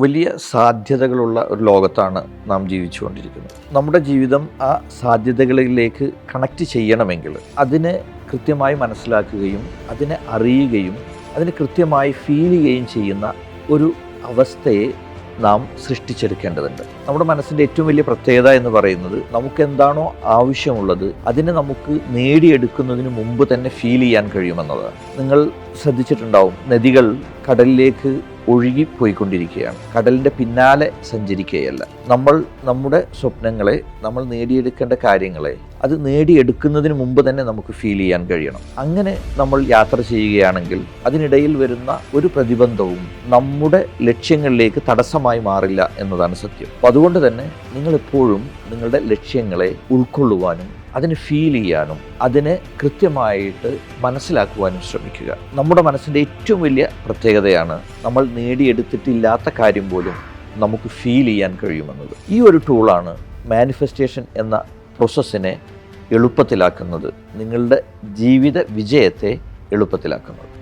വലിയ സാധ്യതകളുള്ള ഒരു ലോകത്താണ് നാം ജീവിച്ചുകൊണ്ടിരിക്കുന്നത്. നമ്മുടെ ജീവിതം ആ സാധ്യതകളിലേക്ക് കണക്റ്റ് ചെയ്യണമെങ്കിൽ അതിനെ കൃത്യമായി മനസ്സിലാക്കുകയും അതിനെ അറിയുകയും അതിനെ കൃത്യമായി ഫീൽ ചെയ്യുകയും ചെയ്യുന്ന ഒരു അവസ്ഥയെ നാം സൃഷ്ടിച്ചെടുക്കേണ്ടതുണ്ട്. നമ്മുടെ മനസ്സിൻ്റെ ഏറ്റവും വലിയ പ്രത്യേകത എന്ന് പറയുന്നത് നമുക്ക് എന്താണോ ആവശ്യമുള്ളത് അതിനെ നമുക്ക് നേടിയെടുക്കുന്നതിന് മുമ്പ് തന്നെ ഫീൽ ചെയ്യാൻ കഴിയുമെന്നതാണ്. നിങ്ങൾ ശ്രദ്ധിച്ചിട്ടുണ്ടാവും, നദികൾ കടലിലേക്ക് ഒഴുകിപ്പോയിക്കൊണ്ടിരിക്കുകയാണ്, കടലിൻ്റെ പിന്നാലെ സഞ്ചരിക്കുകയല്ല. നമ്മൾ നമ്മുടെ സ്വപ്നങ്ങളെ, നമ്മൾ നേടിയെടുക്കേണ്ട കാര്യങ്ങളെ അത് നേടിയെടുക്കുന്നതിന് മുമ്പ് തന്നെ നമുക്ക് ഫീൽ ചെയ്യാൻ കഴിയണം. അങ്ങനെ നമ്മൾ യാത്ര ചെയ്യുകയാണെങ്കിൽ അതിനിടയിൽ വരുന്ന ഒരു പ്രതിബന്ധവും നമ്മുടെ ലക്ഷ്യങ്ങളിലേക്ക് തടസ്സമായി മാറില്ല എന്നതാണ് സത്യം. അപ്പോൾ അതുകൊണ്ട് തന്നെ നിങ്ങളെപ്പോഴും നിങ്ങളുടെ ലക്ഷ്യങ്ങളെ ഉൾക്കൊള്ളുവാനും അതിനെ ഫീൽ ചെയ്യാനും അതിനെ കൃത്യമായിട്ട് മനസ്സിലാക്കുവാനും ശ്രമിക്കുക. നമ്മുടെ മനസ്സിൻ്റെ ഏറ്റവും വലിയ പ്രത്യേകതയാണ് നമ്മൾ നേടിയെടുത്തിട്ടില്ലാത്ത കാര്യം പോലും നമുക്ക് ഫീൽ ചെയ്യാൻ കഴിയുമെന്നത്. ഈ ഒരു ടൂളാണ് മാനിഫെസ്റ്റേഷൻ എന്ന പ്രോസസ്സിനെ എളുപ്പത്തിലാക്കുന്നത്, നിങ്ങളുടെ ജീവിത വിജയത്തെ എളുപ്പത്തിലാക്കുന്നത്.